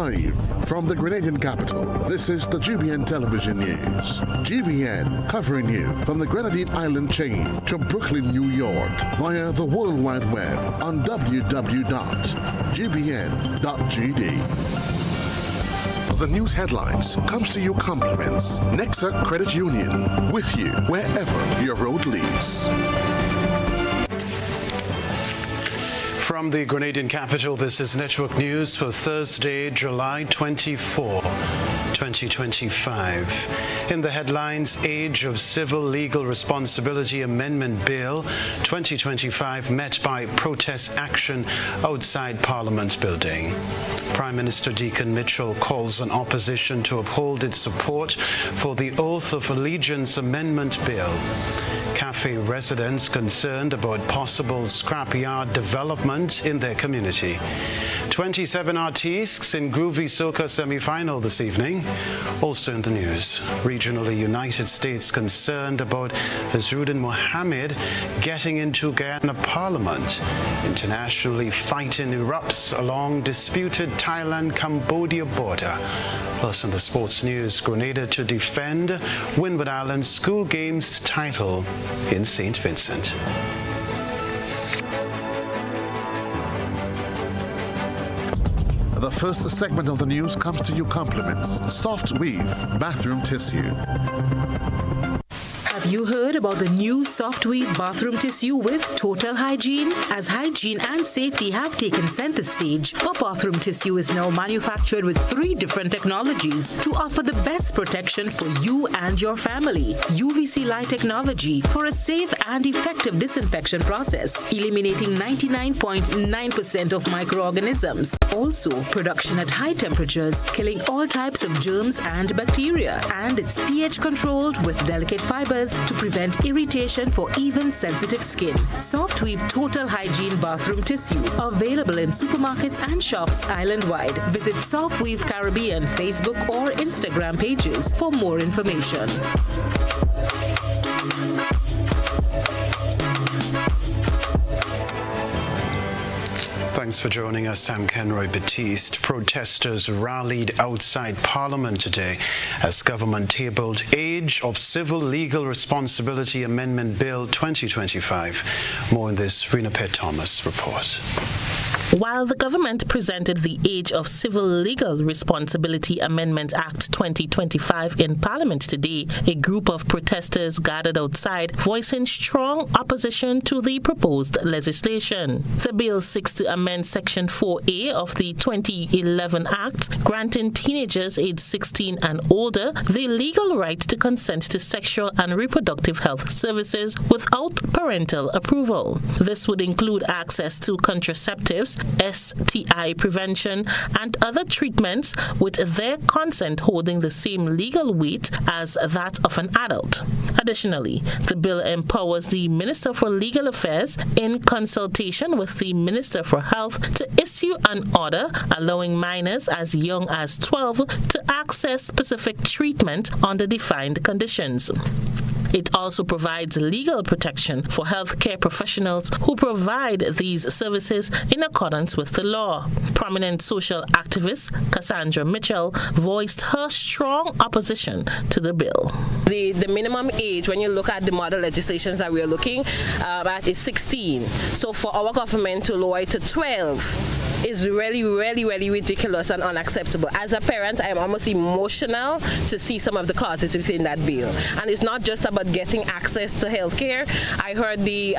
Live from the Grenadian capital, this is the GBN Television News. GBN covering you from the Grenadine Island chain to Brooklyn, New York via the World Wide Web on www.gbn.gd. The news headlines comes to you compliments Nexa Credit Union, with you wherever your road leads. From the Grenadian capital, this is Network News for Thursday, July 24, 2025. In the headlines, Age of Civil Legal Responsibility Amendment Bill 2025 met by protest action outside Parliament building. Prime Minister Deacon Mitchell calls on opposition to uphold its support for the Oath of Allegiance Amendment Bill. Cafe residents concerned about possible scrapyard development in their community. 27 artistes in Groovy Soca semi-final this evening. Also in the news, regionally United States concerned about Hazruddin Mohammed getting into Guyana Parliament. Internationally, fighting erupts along disputed Thailand-Cambodia border. Plus in the sports news, Grenada to defend Windward Island's School Games title in St. Vincent. The first segment of the news comes to you compliments Soft Weave Bathroom Tissue. Have you heard about the new Soft Weave bathroom tissue with total hygiene? As hygiene and safety have taken center stage, our bathroom tissue is now manufactured with 3 different technologies to offer the best protection for you and your family. UVC light technology for a safe and effective disinfection process, eliminating 99.9% of microorganisms. Also, production at high temperatures, killing all types of germs and bacteria. And it's pH controlled with delicate fibers to prevent irritation for even sensitive skin. Soft Weave Total Hygiene Bathroom Tissue, available in supermarkets and shops island-wide. Visit Soft Weave Caribbean Facebook or Instagram pages for more information. Thanks for joining us. I'm Kenroy. Baptiste. Protesters rallied outside Parliament today as government tabled Age of Civil Legal Responsibility Amendment Bill 2025. More in this Rena Pitt-Thomas report. While the government presented the Age of Civil Legal Responsibility Amendment Act 2025 in Parliament today, a group of protesters gathered outside voicing strong opposition to the proposed legislation. The bill seeks to amend Section 4A of the 2011 Act, granting teenagers aged 16 and older the legal right to consent to sexual and reproductive health services without parental approval. This would include access to contraceptives, STI prevention, and other treatments with their consent holding the same legal weight as that of an adult. Additionally, the bill empowers the Minister for Legal Affairs in consultation with the Minister for Health to issue an order allowing minors as young as 12 to access specific treatment under defined conditions. It also provides legal protection for healthcare professionals who provide these services in accordance with the law. Prominent social activist Cassandra Mitchell voiced her strong opposition to the bill. The minimum age, when you look at the model legislations that we are looking at, is 16. So for our government to lower it to 12 is really, really, really ridiculous and unacceptable. As a parent, I am almost emotional to see some of the clauses within that bill. And it's not just about getting access to healthcare. I heard the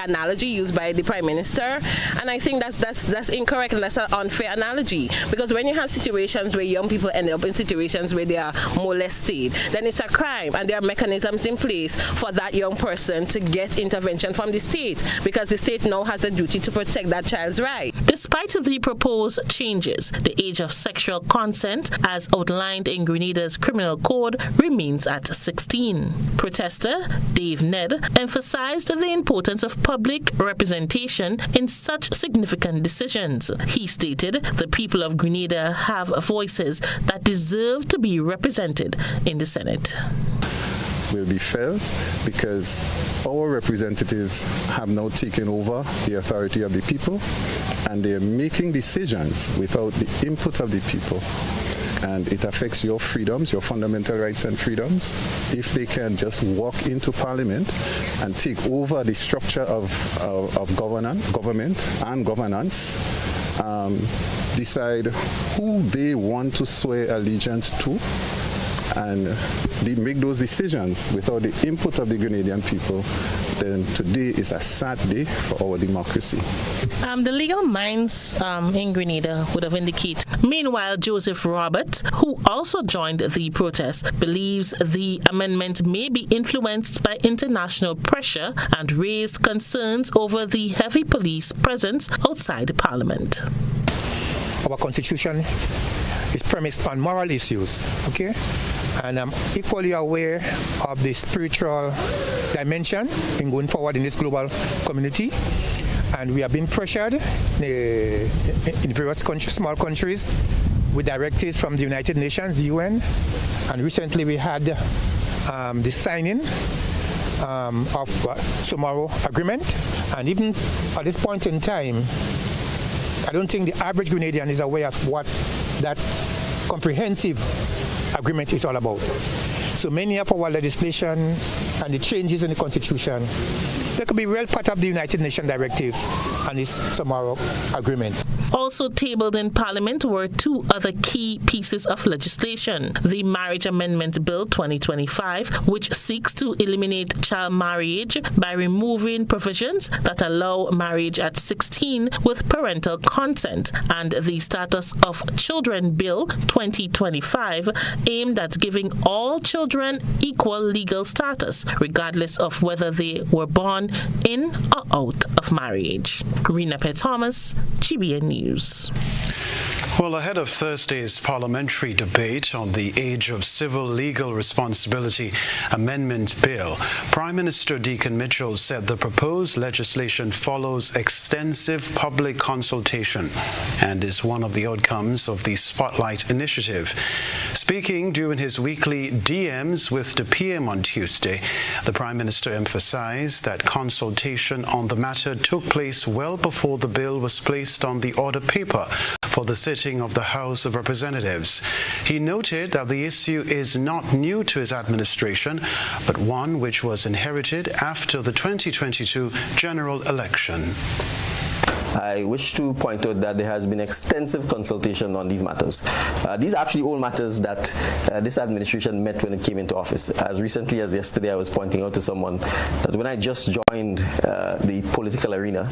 analogy used by the Prime Minister, and I think that's incorrect and that's an unfair analogy, because when you have situations where young people end up in situations where they are molested, then it's a crime, and there are mechanisms in place for that young person to get intervention from the state, because the state now has a duty to protect that child's right. Despite the proposed changes, the age of sexual consent, as outlined in Grenada's criminal code, remains at 16. Protester Dave Ned emphasized the importance of public representation in such significant decisions. He stated the people of Grenada have voices that deserve to be represented in the Senate. will be felt because our representatives have now taken over the authority of the people, and they're making decisions without the input of the people. And it affects your freedoms, your fundamental rights and freedoms, if they can just walk into Parliament and take over the structure of government and governance, decide who they want to swear allegiance to, and they make those decisions without the input of the Grenadian people, then today is a sad day for our democracy. The legal minds in Grenada would have indicated. Meanwhile, Joseph Robert, who also joined the protest, believes the amendment may be influenced by international pressure and raised concerns over the heavy police presence outside Parliament. Our constitution is premised on moral issues, okay? And I'm equally aware of the spiritual dimension in going forward in this global community. And we have been pressured in various countries, small countries, with directives from the United Nations, the UN. And recently we had the signing of Tomorrow Agreement. And even at this point in time, I don't think the average Grenadian is aware of what that comprehensive agreement is all about. So many of our legislation and the changes in the Constitution, they could be well part of the United Nations directives and this Tomorrow Agreement. Also tabled in Parliament were two other key pieces of legislation. The Marriage Amendment Bill 2025, which seeks to eliminate child marriage by removing provisions that allow marriage at 16 with parental consent, and the Status of Children Bill 2025, aimed at giving all children equal legal status, regardless of whether they were born in or out of marriage. Rena Thomas, GBN News. Well, ahead of Thursday's parliamentary debate on the Age of Civil Legal Responsibility Amendment Bill, Prime Minister Deacon Mitchell said the proposed legislation follows extensive public consultation and is one of the outcomes of the Spotlight Initiative. Speaking during his weekly DMs with the PM on Tuesday, the Prime Minister emphasized that consultation on the matter took place well before the bill was placed on the order paper for the sitting of the House of Representatives. He noted that the issue is not new to his administration, but one which was inherited after the 2022 general election. I wish to point out that there has been extensive consultation on these matters. These are actually all matters that this administration met when it came into office. As recently as yesterday, I was pointing out to someone that when I just joined the political arena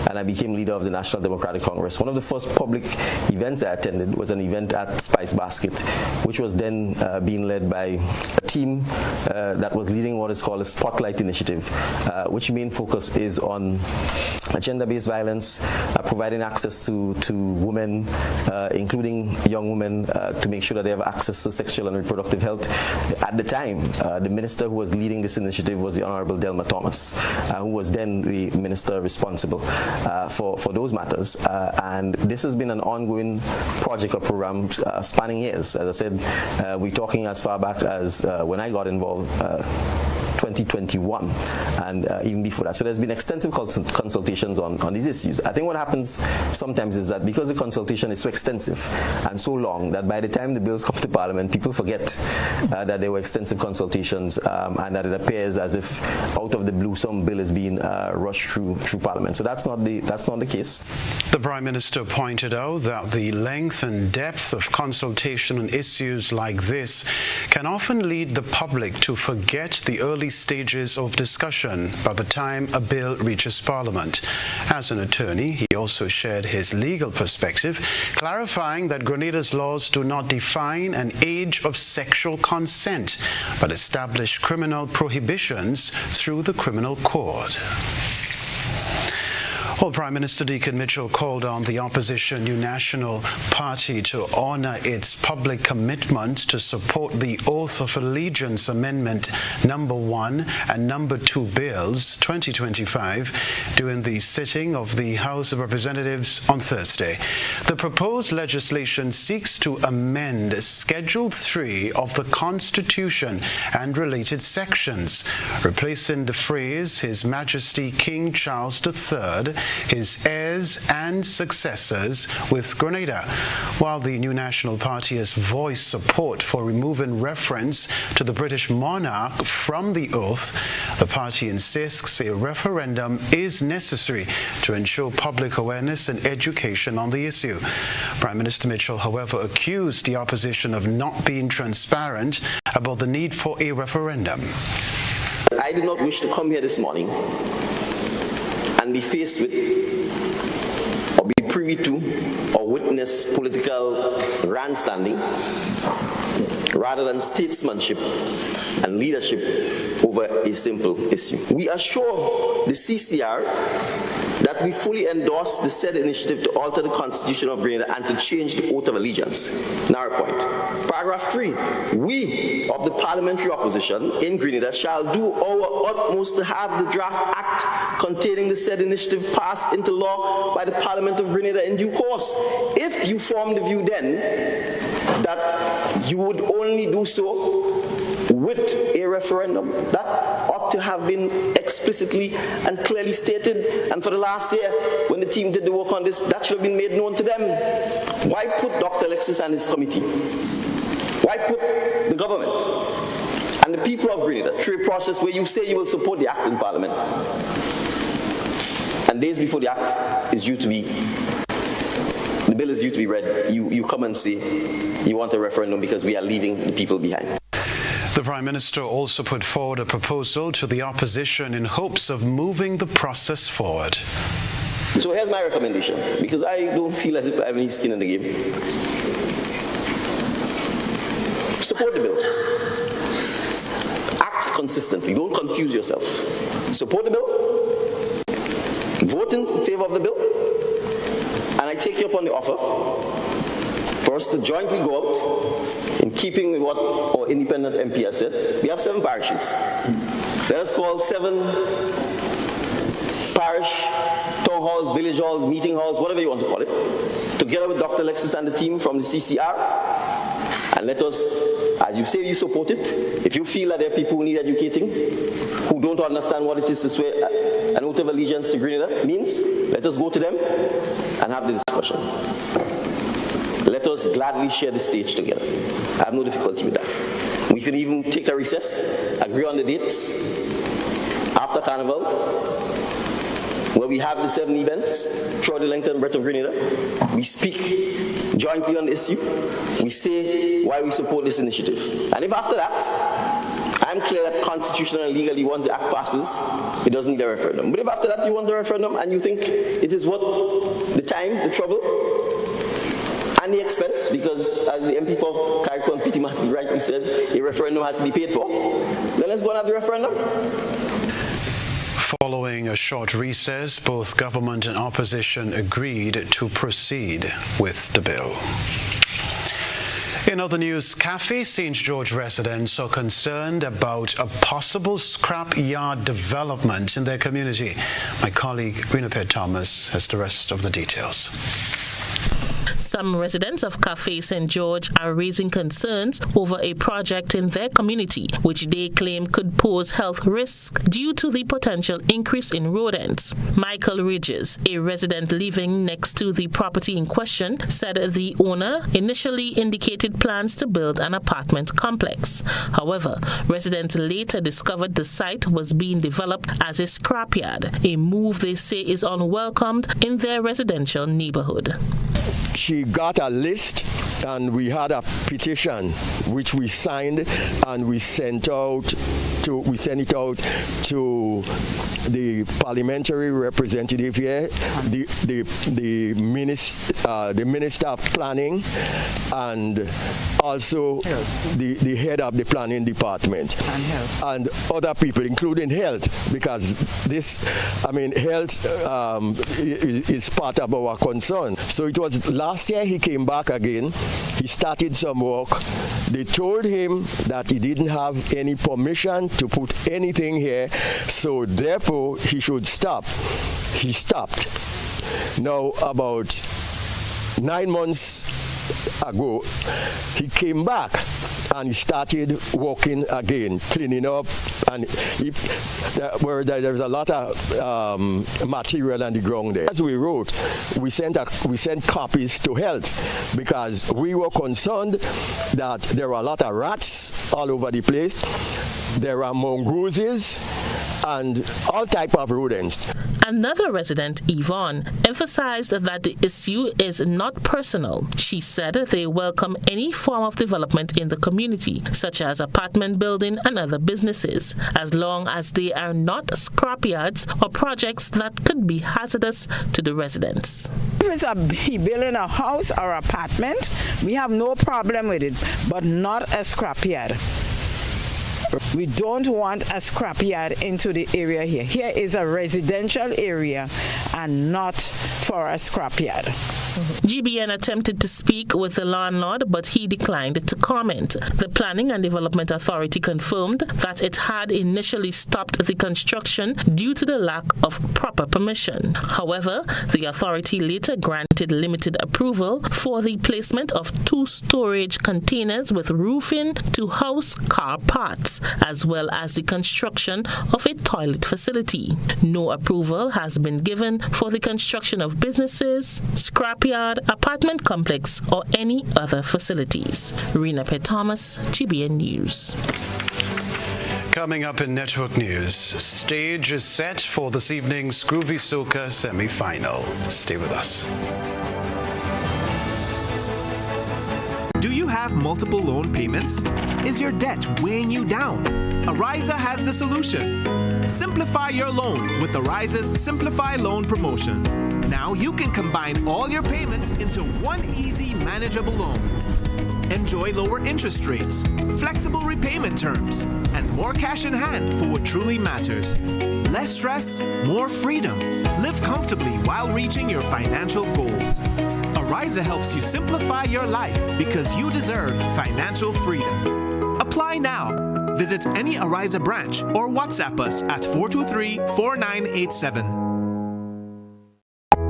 and I became leader of the National Democratic Congress, one of the first public events I attended was an event at Spice Basket, which was then being led by a team that was leading what is called a Spotlight Initiative, which main focus is on gender-based violence, providing access to women, including young women, to make sure that they have access to sexual and reproductive health. At the time, the minister who was leading this initiative was the Honorable Delma Thomas, who was then the minister responsible for those matters. And this has been an ongoing project or program spanning years. As I said, we're talking as far back as when I got involved, 2021, and even before that. So there's been extensive consultations on these issues. I think what happens sometimes is that because the consultation is so extensive and so long that by the time the bills come to Parliament, people forget that there were extensive consultations and that it appears as if out of the blue some bill is being rushed through Parliament. So that's not the case. The Prime Minister pointed out that the length and depth of consultation on issues like this can often lead the public to forget the early stages of discussion by the time a bill reaches Parliament. As an attorney, he also shared his legal perspective, clarifying that Grenada's laws do not define an age of sexual consent, but establish criminal prohibitions through the criminal code. Well, Prime Minister Deacon Mitchell called on the opposition New National Party to honour its public commitment to support the Oath of Allegiance Amendment Number 1 and Number 2 Bills 2025 during the sitting of the House of Representatives on Thursday. The proposed legislation seeks to amend Schedule 3 of the Constitution and related sections, replacing the phrase His Majesty King Charles III, his heirs and successors with Grenada. While the New National Party has voiced support for removing reference to the British monarch from the oath, the party insists a referendum is necessary to ensure public awareness and education on the issue. Prime Minister Mitchell, however, accused the opposition of not being transparent about the need for a referendum. I do not wish to come here this morning and be faced with or be privy to or witness political grandstanding rather than statesmanship and leadership over a simple issue. We assure the CCR that we fully endorse the said initiative to alter the Constitution of Grenada and to change the Oath of Allegiance. Now, point. Paragraph 3. We of the parliamentary opposition in Grenada shall do our utmost to have the draft act containing the said initiative passed into law by the Parliament of Grenada in due course. If you form the view then that you would only do so with a referendum, that ought to have been explicitly and clearly stated, and for the last year when the team did the work on this, that should have been made known to them. Why put Dr. Alexis and his committee? Why put the government and the people of Grenada through a process where you say you will support the act in Parliament, and days before the act is due to be, the bill is due to be read, you come and say you want a referendum because we are leaving the people behind. The Prime Minister also put forward a proposal to the opposition in hopes of moving the process forward. So here's my recommendation, because I don't feel as if I have any skin in the game. Support the bill. Act consistently. Don't confuse yourself. Support the bill. Vote in favor of the bill. And I take you up on the offer for us to jointly go out, in keeping with what our independent MP has said. We have 7 parishes. Let us call 7 parish town halls, village halls, meeting halls, whatever you want to call it, together with Dr. Alexis and the team from the CCR, and let us, as you say you support it, if you feel that there are people who need educating, who don't understand what it is to swear an oath of allegiance to Grenada means, let us go to them and have the discussion. Let us gladly share the stage together. I have no difficulty with that. We can even take a recess, agree on the dates after Carnival, where we have the 7 events throughout the length and breadth of Grenada. We speak jointly on the issue. We say why we support this initiative. And if after that, I'm clear that constitutionally and legally, once the act passes, it doesn't need a referendum. But if after that you want a referendum and you think it is worth the time, the trouble, and the expense, because as the MP for Carrickon Pitima rightly says, a referendum has to be paid for, then let's go and have the referendum. Following a short recess, both government and opposition agreed to proceed with the bill. In other news, Cafe St. George residents are concerned about a possible scrap yard development in their community. My colleague Rinapet Thomas has the rest of the details. Some residents of Cafe St. George are raising concerns over a project in their community, which they claim could pose health risks due to the potential increase in rodents. Michael Ridges, a resident living next to the property in question, said the owner initially indicated plans to build an apartment complex. However, residents later discovered the site was being developed as a scrapyard, a move they say is unwelcomed in their residential neighborhood. She got a list and we had a petition which we signed and we sent out we sent it out to the parliamentary representative here, the minister of planning, and also the head of the planning department and other people, including health, because health is part of our concern. So it was last year he came back again. He started some work. They told him that he didn't have any permission to put anything here, so therefore he should stop. He stopped. Now, about 9 months ago, he came back and he started working again, cleaning up, and where there's a lot of material on the ground there. As we wrote, we sent copies to health because we were concerned that there are a lot of rats all over the place. There are mongooses and all type of rodents. Another resident, Yvonne, emphasized that the issue is not personal. She said they welcome any form of development in the community, such as apartment building and other businesses, as long as they are not scrapyards or projects that could be hazardous to the residents. If it's building a house or apartment, we have no problem with it, but not a scrapyard. We don't want a scrapyard into the area here. Here is a residential area and not for a scrapyard. GBN attempted to speak with the landlord, but he declined to comment. The Planning and Development Authority confirmed that it had initially stopped the construction due to the lack of proper permission. However, the authority later granted limited approval for the placement of 2 storage containers with roofing to house car parts, as well as the construction of a toilet facility. No approval has been given for the construction of businesses, scrapyard, apartment complex, or any other facilities. Rena P. Thomas, GBN News. Coming up in Network News, stage is set for this evening's Groovy Soca semi-final. Stay with us. Do you have multiple loan payments? Is your debt weighing you down? Ariza has the solution. Simplify your loan with Ariza's Simplify Loan promotion. Now you can combine all your payments into one easy, manageable loan. Enjoy lower interest rates, flexible repayment terms, and more cash in hand for what truly matters. Less stress, more freedom. Live comfortably while reaching your financial goals. Ariza helps you simplify your life because you deserve financial freedom. Apply now. Visit any Ariza branch or WhatsApp us at 423-4987.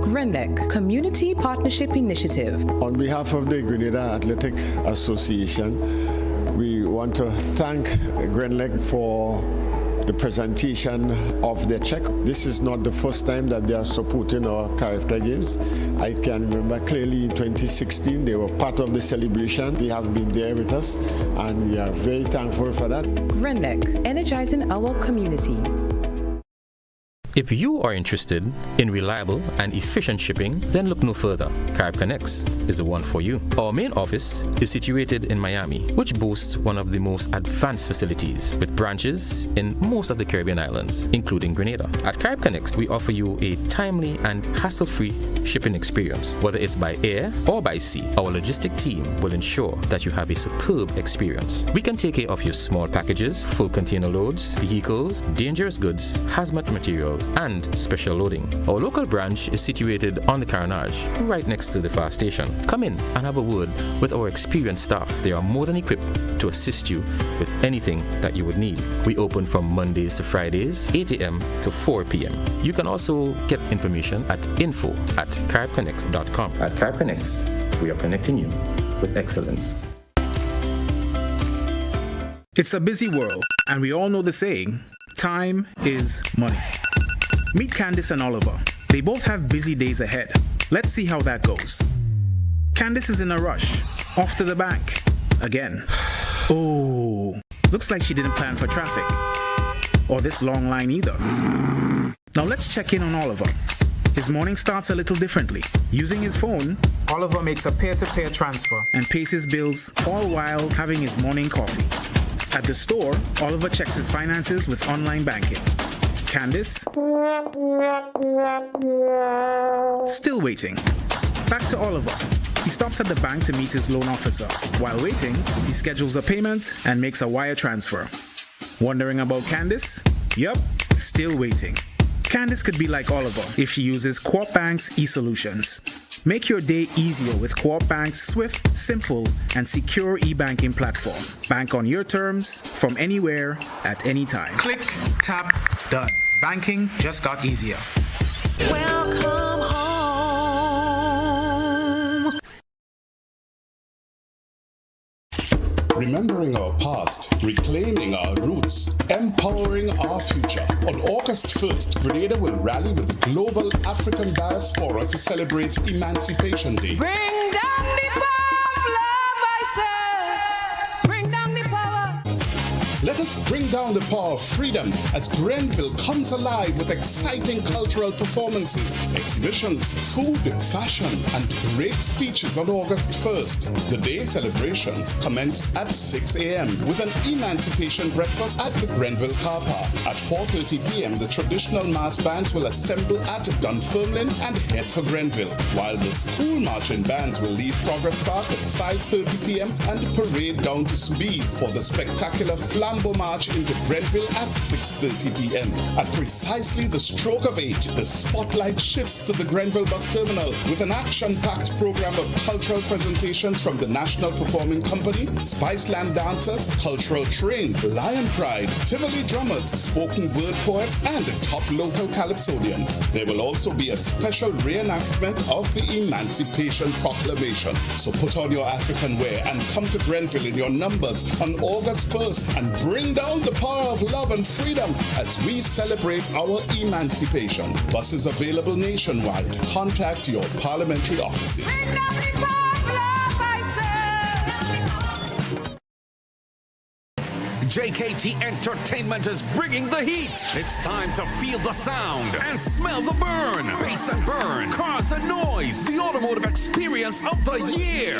GRENLEC Community Partnership Initiative. On behalf of the Grenada Athletic Association, we want to thank GRENLEC for the presentation of the check. This is not the first time that they are supporting our character games. I can remember clearly in 2016 they were part of the celebration. They have been there with us and we are very thankful for that. GRENLEC, energizing our community. If you are interested in reliable and efficient shipping, then look no further. Carib Connects is the one for you. Our main office is situated in Miami, which boasts one of the most advanced facilities with branches in most of the Caribbean islands, including Grenada. At Carib Connects, we offer you a timely and hassle-free shipping experience. Whether it's by air or by sea, our logistic team will ensure that you have a superb experience. We can take care of your small packages, full container loads, vehicles, dangerous goods, hazmat materials, and special loading. Our local branch is situated on the Carnage, right next to the fire station. Come in and have a word with our experienced staff. They are more than equipped to assist you with anything that you would need. We open from Mondays to Fridays, 8 a.m. to 4 p.m. You can also get information at info@caribconnects.com. At Carib Connects, we are connecting you with excellence. It's a busy world, and we all know the saying, time is money. Meet Candice and Oliver. They both have busy days ahead. Let's see how that goes. Candice is in a rush, off to the bank, again. Oh, looks like she didn't plan for traffic, or this long line either. Now let's check in on Oliver. His morning starts a little differently. Using his phone, Oliver makes a peer-to-peer transfer and pays his bills, all while having his morning coffee. At the store, Oliver checks his finances with online banking. Candice? Still waiting. Back to Oliver. He stops at the bank to meet his loan officer. While waiting, he schedules a payment and makes a wire transfer. Wondering about Candice? Yup, still waiting. Candice could be like Oliver if she uses Co-op Bank's e-solutions. Make your day easier with Co-op Bank's swift, simple, and secure e-banking platform. Bank on your terms, from anywhere, at any time. Click, tap, done. Banking just got easier. Welcome home. Remembering our past, reclaiming our roots, empowering our future. On August 1st, Grenada will rally with the Global African Diaspora to celebrate Emancipation Day. Bring down the power of love, I say. Bring down the power. Let us bring down the power of freedom as Grenville comes alive with exciting cultural performances, exhibitions, food, fashion, and great speeches on August 1st. The day celebrations commence at 6 a.m. with an emancipation breakfast at the Grenville car park. At 4:30 p.m., the traditional mass bands will assemble at Dunfermline and head for Grenville, while the school marching bands will leave Progress Park at 5:30 p.m. and parade down to Soubise for the spectacular Flambeau March into Grenville at 6:30 p.m. At precisely the stroke of 8, the spotlight shifts to the Grenville bus terminal with an action-packed program of cultural presentations from the National Performing Company, Spiceland dancers, cultural train, Lion Pride, Tivoli drummers, spoken word poets, and top local calypsonians. There will also be a special reenactment of the Emancipation Proclamation. So put on your African wear and come to Grenville in your numbers on August 1st and bring down the power of love and freedom as we celebrate our emancipation. Buses available nationwide. Contact your parliamentary offices. JKT Entertainment is bringing the heat. It's time to feel the sound and smell the burn. Bass and burn, cars and noise. The automotive experience of the year.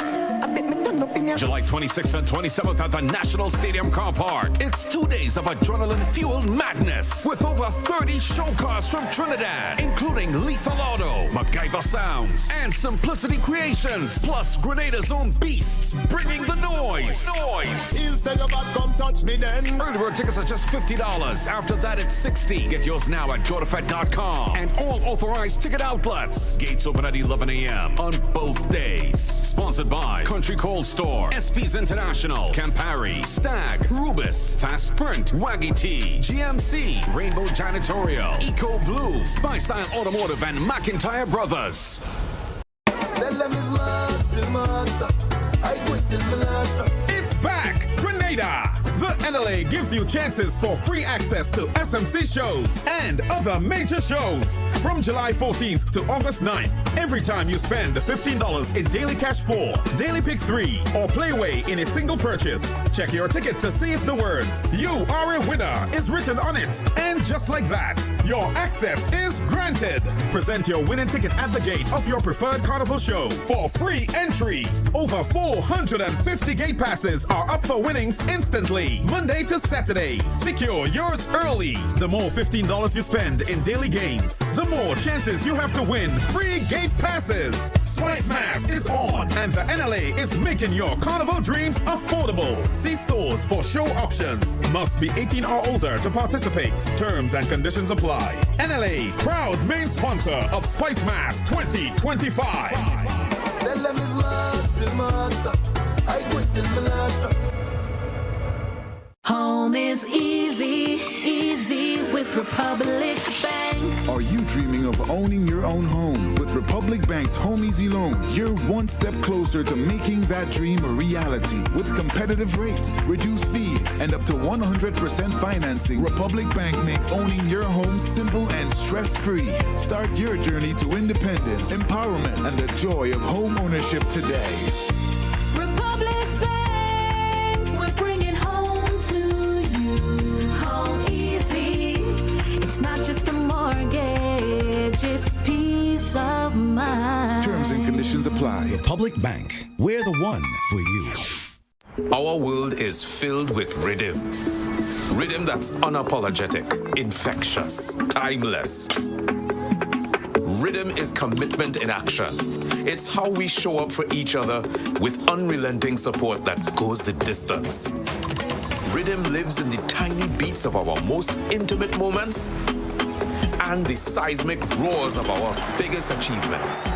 July 26th and 27th at the National Stadium Car Park. It's 2 days of adrenaline-fueled madness with over 30 show cars from Trinidad, including Lethal Auto, MacGyver Sounds, and Simplicity Creations, plus Grenada's own beasts bringing the noise. He'll say your back, come touch me then. Early bird tickets are just $50. After that, it's $60. Get yours now at gotofed.com and all authorized ticket outlets. Gates open at 11 a.m. on both days. Sponsored by Country Cold Store, SP's International, Campari, Stag, Rubis, Fast Print, Waggy Tea, GMC, Rainbow Janitorial, Eco Blue, Spice Style Automotive, and McIntyre Brothers. It's back! Grenada! The NLA gives you chances for free access to SMC shows and other major shows from July 14th to August 9th. Every time you spend $15 in Daily Cash 4, Daily Pick 3, or Playway in a single purchase, check your ticket to see if the words "You are a winner" is written on it. And just like that, your access is granted. Present your winning ticket at the gate of your preferred carnival show for free entry. Over 450 gate passes are up for winnings instantly, Monday to Saturday. Secure yours early. The more $15 you spend in daily games, the more chances you have to win free gate passes. Spice Mass is on, and the NLA is making your carnival dreams affordable. See stores for show options. Must be 18 or older to participate. Terms and conditions apply. NLA, proud main sponsor of Spice Mass 2025. Tell them it's master. I quit till my last. Home is easy, easy with Republic Bank. Are you dreaming of owning your own home? With Republic Bank's Home Easy Loan, you're one step closer to making that dream a reality. With competitive rates, reduced fees, and up to 100% financing, Republic Bank makes owning your home simple and stress-free. Start your journey to independence, empowerment, and the joy of home ownership today. Republic Bank, we're bringing home to you. Home easy. It's not just a mortgage, it's peace of mind. Terms and conditions apply. Republic Bank, we're the one for you. Our world is filled with rhythm. Rhythm that's unapologetic, infectious, timeless. Rhythm is commitment in action. It's how we show up for each other with unrelenting support that goes the distance. Rhythm lives in the tiny beats of our most intimate moments and the seismic roars of our biggest achievements.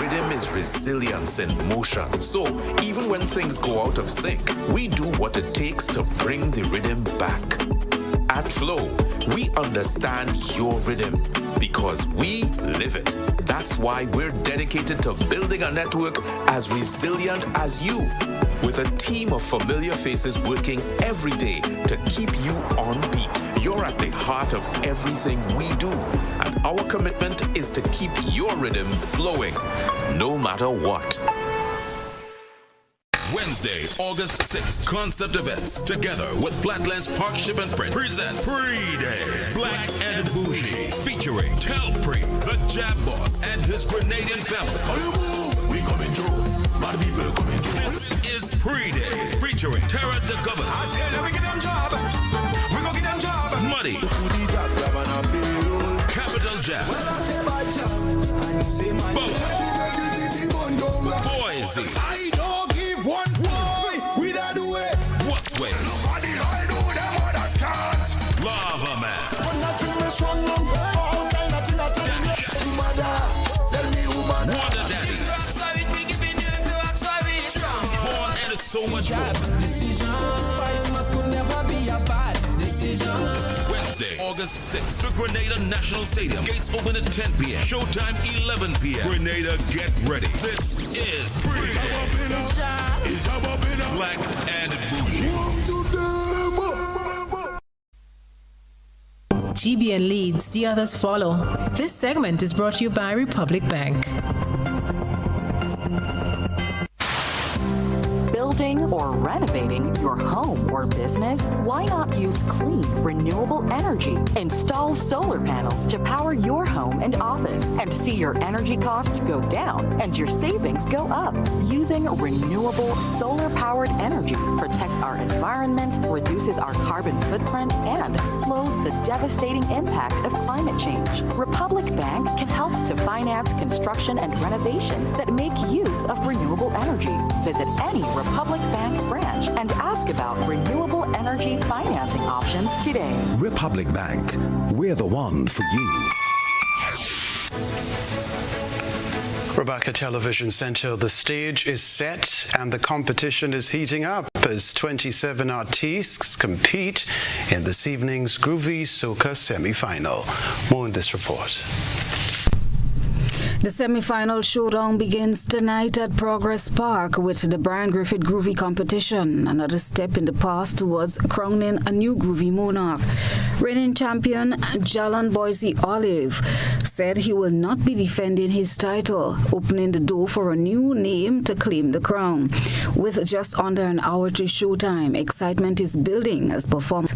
Rhythm is resilience in motion. So even when things go out of sync, we do what it takes to bring the rhythm back. At Flow, we understand your rhythm because we live it. That's why we're dedicated to building a network as resilient as you, with a team of familiar faces working every day to keep you on beat. You're at the heart of everything we do, and our commitment is to keep your rhythm flowing, no matter what. Wednesday, August 6th, Concept Events, together with Flatlands Partnership and Print, present Pre-Day, Black and Bougie, featuring Telpre, the Jab Boss, and his Grenadian family. We coming through, bad people coming through. This is Pre-Day, featuring Tara the Governor. I said, we get them job, we go get them job. Muddy, Capital Jab, Boise. I don't give one boy, we don't do it. What's way? Nobody I know them others can't. Lava Man. Water Daddy. Vaughn and so much more. Wednesday, August 6th, the Grenada National Stadium. Gates open at 10 p.m. Showtime 11 p.m. Grenada, get ready. This is Pre-Day. Black and Bougie. GBN leads, the others follow. This segment is brought to you by Republic Bank. Building or renovating your home or business? Why not use clean, renewable energy? Install solar panels to power your home and office and see your energy costs go down and your savings go up. Using renewable solar-powered energy protects our environment, reduces our carbon footprint, and slows the devastating impact of climate change. Republic Bank can help to finance construction and renovations that make use of renewable energy. Visit any Republic Bank branch and ask about renewable energy financing options today. Republic Bank, we're the one for you. Rebecca Television Center, the stage is set and the competition is heating up as 27 artistes compete in this evening's Groovy Soca semi-final. More in this report. The semi-final showdown begins tonight at Progress Park with the Brian Griffith Groovy competition, another step in the path towards crowning a new Groovy monarch. Reigning champion Jalan Boise Olive said he will not be defending his title, opening the door for a new name to claim the crown. With just under an hour to showtime, excitement is building as performers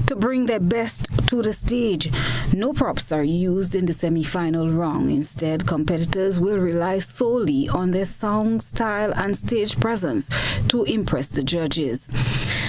to bring their best to the stage. No props are used in the semi-final round. Instead, competitors will rely solely on their song, style, and stage presence to impress the judges.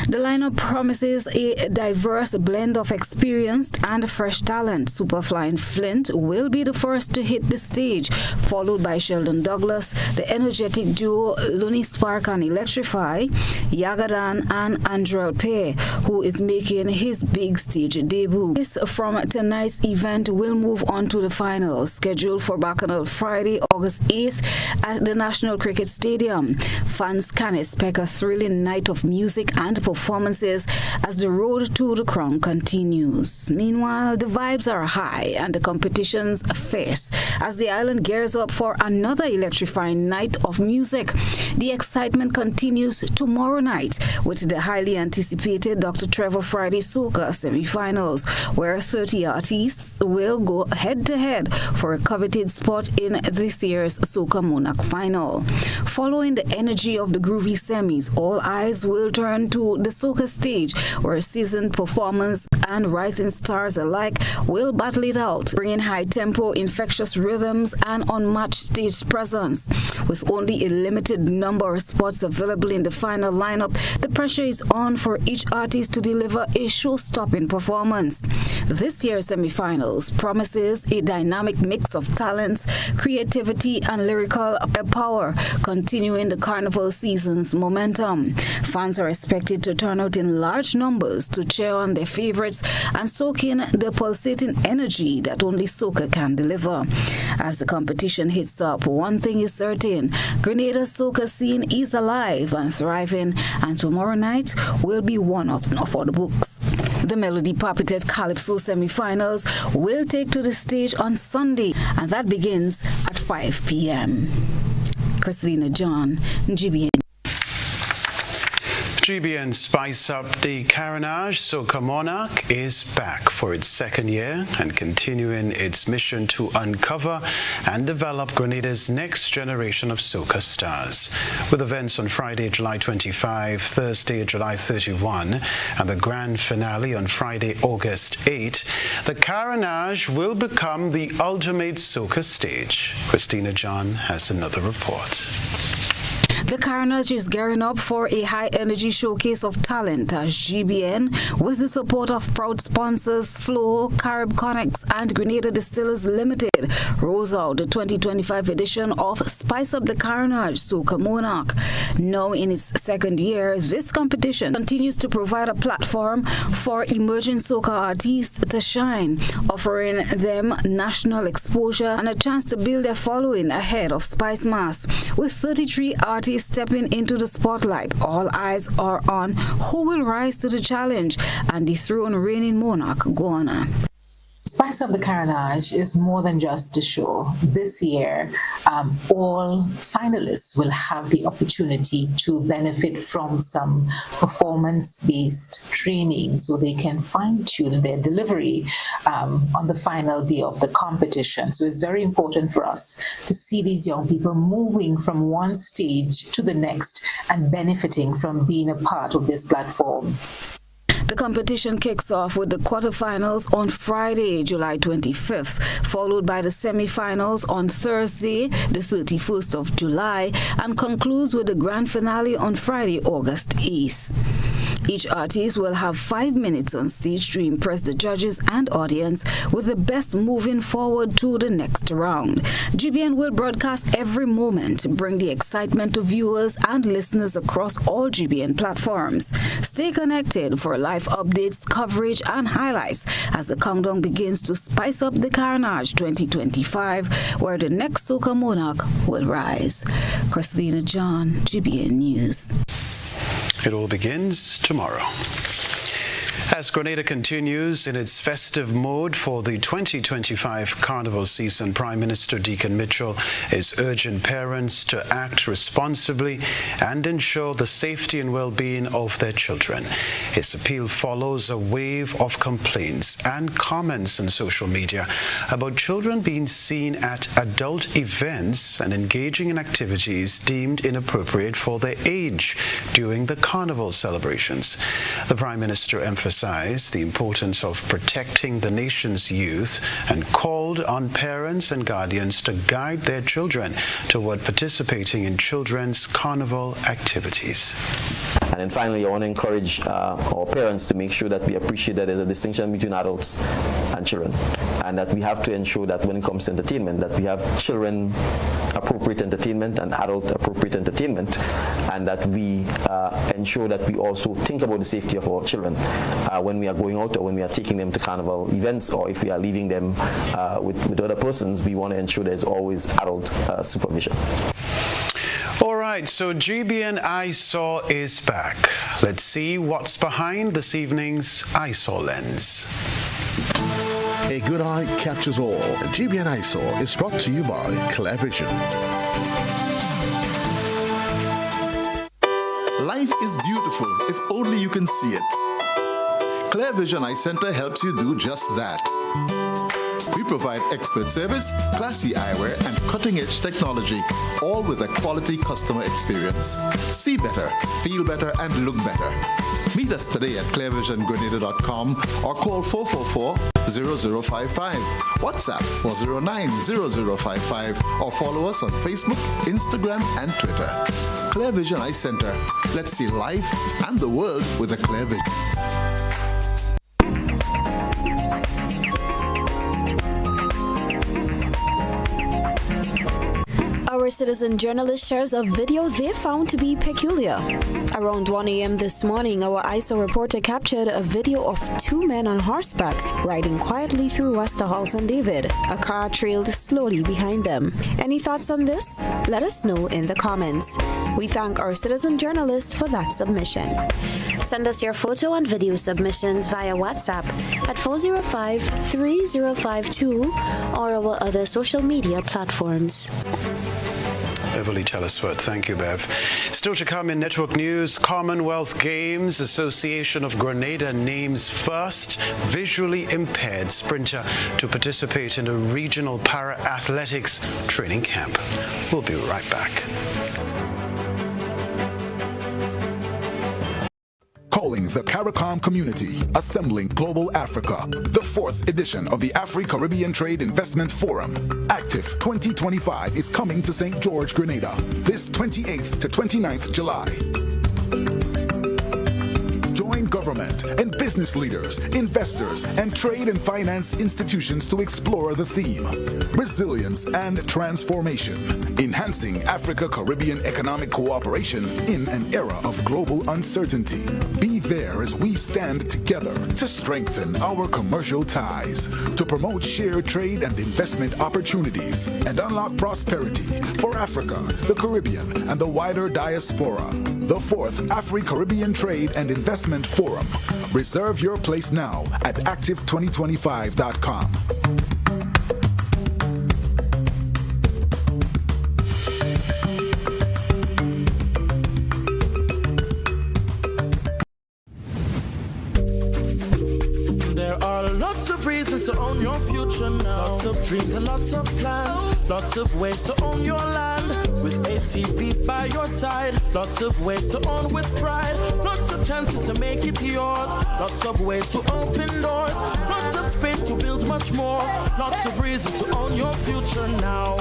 The lineup promises a diverse blend of experienced and fresh talent. Superflying Flint will be the first to hit the stage, followed by Sheldon Douglas, the energetic duo Looney Spark and Electrify, Yagadan, and Andrel Pear, who is making his big stage debut. This from tonight's event will move on to the finals, scheduled for Bacchanal Friday, August 8th at the National Cricket Stadium. Fans can expect a thrilling night of music and performances as the road to the crown continues. Meanwhile, the vibes are high and the competition's fierce as the island gears up for another electrifying night of music. The excitement continues tomorrow night with the highly anticipated Dr. Trevor Friday Soca semi-finals, where 30 artists will go head-to-head for a coveted spot in this year's Soca Monarch final. Following the energy of the Groovy semis, all eyes will turn to the soca stage, where seasoned performers and rising stars alike will battle it out, bringing high-tempo, infectious rhythms and unmatched stage presence. With only a limited number of spots available in the final lineup, the pressure is on for each artist to deliver a show-stopping performance. This year's semi-finals promises a dynamic mix of talents, creativity and lyrical power, continuing the carnival season's momentum. Fans are expected to turn out in large numbers to cheer on their favorites and soak in the pulsating energy that only soca can deliver. As the competition heats up, one thing is certain: Grenada's soca scene is alive and thriving, and tomorrow night will be one for the books. The Melody Puppeted Calypso semi-finals will take to the stage on Sunday, and that begins at 5 p.m. Christina John, GBN. GBN Spice Up the Carnage Soca Monarch is back for its second year and continuing its mission to uncover and develop Grenada's next generation of soca stars. With events on Friday, July 25, Thursday, July 31, and the grand finale on Friday, August 8, the Carnage will become the ultimate soca stage. Christina John has another report. The Carnage is gearing up for a high-energy showcase of talent as GBN, with the support of proud sponsors Flow, Carib Connex and Grenada Distillers Limited, rolls out the 2025 edition of Spice Up the Carnage Soca Monarch. Now in its second year, this competition continues to provide a platform for emerging soca artists to shine, offering them national exposure and a chance to build their following ahead of Spice Mass. With 33 artists stepping into the spotlight, all eyes are on who will rise to the challenge and dethrone reigning monarch Ghana. Spice Up the Carnage is more than just a show. This year, all finalists will have the opportunity to benefit from some performance-based training so they can fine-tune their delivery on the final day of the competition. So it's very important for us to see these young people moving from one stage to the next and benefiting from being a part of this platform. The competition kicks off with the quarterfinals on Friday, July 25th, followed by the semi-finals on Thursday, the 31st of July, and concludes with the grand finale on Friday, August 8th. Each artist will have 5 minutes on stage to impress the judges and audience, with the best moving forward to the next round. GBN will broadcast every moment, bring the excitement to viewers and listeners across all GBN platforms. Stay connected for live updates, coverage and highlights as the countdown begins to Spice Up the Carnage 2025, where the next Soca Monarch will rise. Christina John, GBN News. It all begins tomorrow. As Grenada continues in its festive mode for the 2025 carnival season, Prime Minister Deacon Mitchell is urging parents to act responsibly and ensure the safety and well-being of their children. His appeal follows a wave of complaints and comments on social media about children being seen at adult events and engaging in activities deemed inappropriate for their age during the carnival celebrations. The Prime Minister emphasized the importance of protecting the nation's youth and called on parents and guardians to guide their children toward participating in children's carnival activities. And then finally, I want to encourage our parents to make sure that we appreciate that there's a distinction between adults and children, and that we have to ensure that when it comes to entertainment, that we have children appropriate entertainment and adult appropriate entertainment, and that we ensure that we also think about the safety of our children when we are going out or when we are taking them to carnival events, or if we are leaving them with other persons. We want to ensure there's always adult supervision. All right, so GBN Eyesore is back. Let's see what's behind this evening's Eyesore Lens. A good eye captures all. GBN Eyesore is brought to you by Clear Vision. Life is beautiful if only you can see it. Clear Vision Eye Center helps you do just that. We provide expert service, classy eyewear, and cutting-edge technology, all with a quality customer experience. See better, feel better, and look better. Meet us today at clearvisiongrenada.com or call 444-0055, WhatsApp 409-0055, or follow us on Facebook, Instagram, and Twitter. Clear Vision Eye Center. Let's see life and the world with a clear vision. Our citizen journalist shares a video they found to be peculiar. Around 1 a.m. this morning, our ISO reporter captured a video of two men on horseback riding quietly through Westerhall St. David. A car trailed slowly behind them. Any thoughts on this? Let us know in the comments. We thank our citizen journalist for that submission. Send us your photo and video submissions via WhatsApp at 405-3052 or our other social media platforms. Beverly Telesford. Thank you, Bev. Still to come in network news, Commonwealth Games, Association of Grenada names first visually impaired sprinter to participate in a regional para-athletics training camp. We'll be right back. Calling the CARICOM community, assembling Global Africa, the 4th edition of the Afri-Caribbean Trade Investment Forum. Active 2025 is coming to St. George, Grenada, this 28th to 29th July. Join government and business leaders, investors, and trade and finance institutions to explore the theme, resilience and transformation, enhancing Africa-Caribbean economic cooperation in an era of global uncertainty. Be there as we stand together to strengthen our commercial ties, to promote shared trade and investment opportunities, and unlock prosperity for Africa, the Caribbean, and the wider diaspora. The 4th Afri-Caribbean Trade and Investment Forum. Reserve your place now at active2025.com. There are lots of reasons to own your future now. Lots of dreams and lots of plans. Lots of ways to own your land. With ACB by your side. Lots of ways to own with pride. Lots of chances to make it yours. Lots of ways to open doors. Lots of space to build much more. Lots of reasons to own your future now.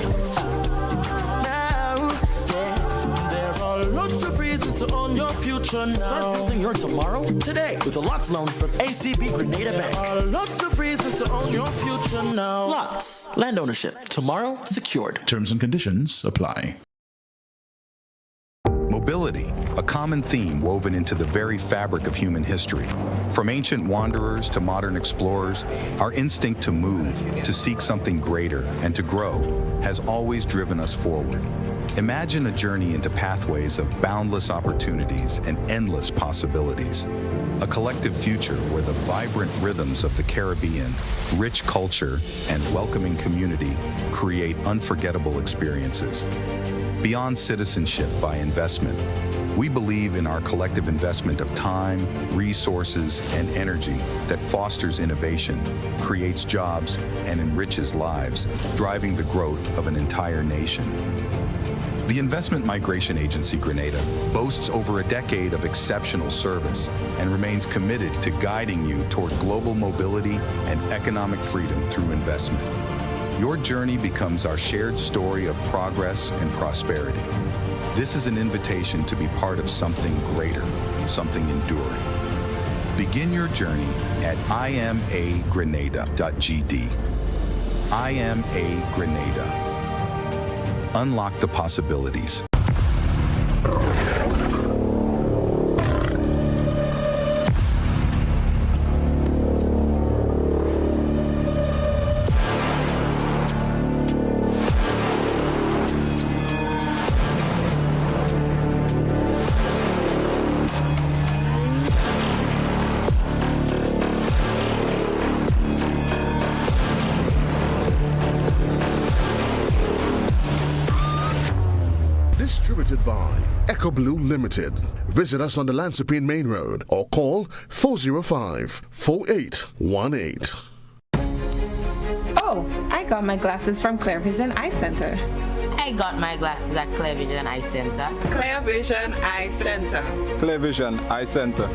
There are lots of reasons to own your future now. Start building your tomorrow today with a LOTS loan from ACB Grenada Bank. There are lots of reasons to own your future now. LOTS, land ownership, tomorrow secured. Terms and conditions apply. Mobility, a common theme woven into the very fabric of human history. From ancient wanderers to modern explorers, our instinct to move, to seek something greater, and to grow has always driven us forward. Imagine a journey into pathways of boundless opportunities and endless possibilities. A collective future where the vibrant rhythms of the Caribbean, rich culture, and welcoming community create unforgettable experiences. Beyond citizenship by investment, we believe in our collective investment of time, resources, and energy that fosters innovation, creates jobs, and enriches lives, driving the growth of an entire nation. The Investment Migration Agency Grenada boasts over a decade of exceptional service and remains committed to guiding you toward global mobility and economic freedom through investment. Your journey becomes our shared story of progress and prosperity. This is an invitation to be part of something greater, something enduring. Begin your journey at imagrenada.gd. IMA Grenada. Unlock the possibilities. Distributed by Echo Blue Limited. Visit us on the Lansopine Main Road or call 405-4818. Oh, I got my glasses from Clear Vision Eye Center. I got my glasses at Clear Vision Eye Center. Clear Vision Eye Center. Clear Vision Eye Center.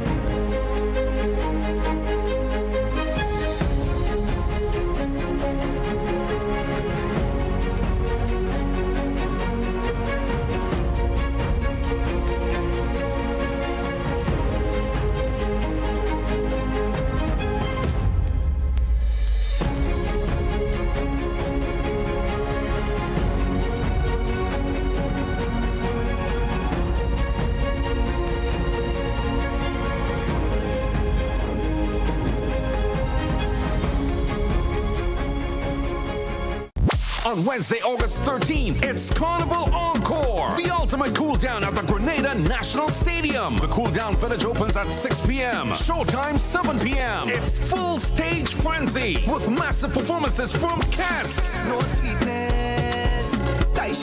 On Wednesday, August 13th, it's Carnival Encore, the ultimate cool down at the Grenada National Stadium. The cool down village opens at 6 p.m. Showtime 7 p.m. It's full stage frenzy with massive performances from Cass. No sweetness,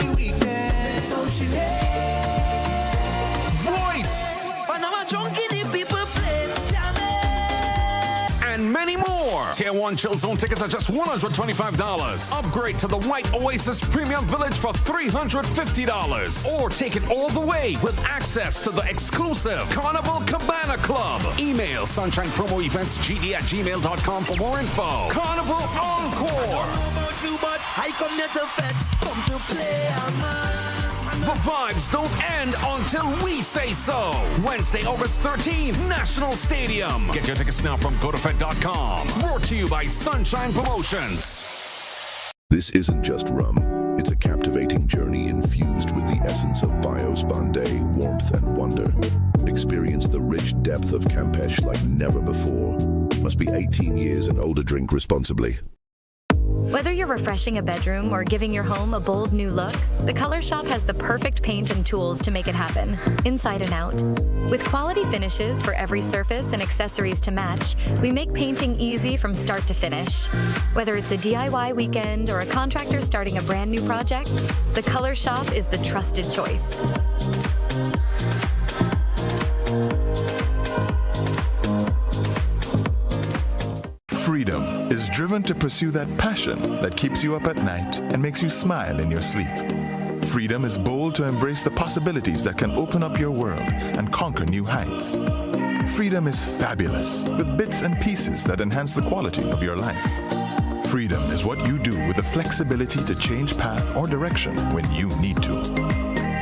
she weakness, so she Voice. But now I'm drunk in the people place, and many more. Tier 1 Chill Zone tickets are just $125. Upgrade to the White Oasis Premium Village for $350. Or take it all the way with access to the exclusive Carnival Cabana Club. Email sunshinepromoeventsgd@gmail.com for more info. Carnival Encore. but I come here to fetch, come to play a man. The vibes don't end until we say so. Wednesday, August 13th, National Stadium. Get your tickets now from gotofed.com. Brought to you by Sunshine Promotions. This isn't just rum. It's a captivating journey infused with the essence of Bios Bombay, warmth and wonder. Experience the rich depth of Campeche like never before. Must be 18 years and older. Drink responsibly. Whether you're refreshing a bedroom or giving your home a bold new look, the Color Shop has the perfect paint and tools to make it happen, inside and out. With quality finishes for every surface and accessories to match, we make painting easy from start to finish. Whether it's a DIY weekend or a contractor starting a brand new project, the Color Shop is the trusted choice. Freedom is driven to pursue that passion that keeps you up at night and makes you smile in your sleep. Freedom is bold to embrace the possibilities that can open up your world and conquer new heights. Freedom is fabulous with bits and pieces that enhance the quality of your life. Freedom is what you do with the flexibility to change path or direction when you need to.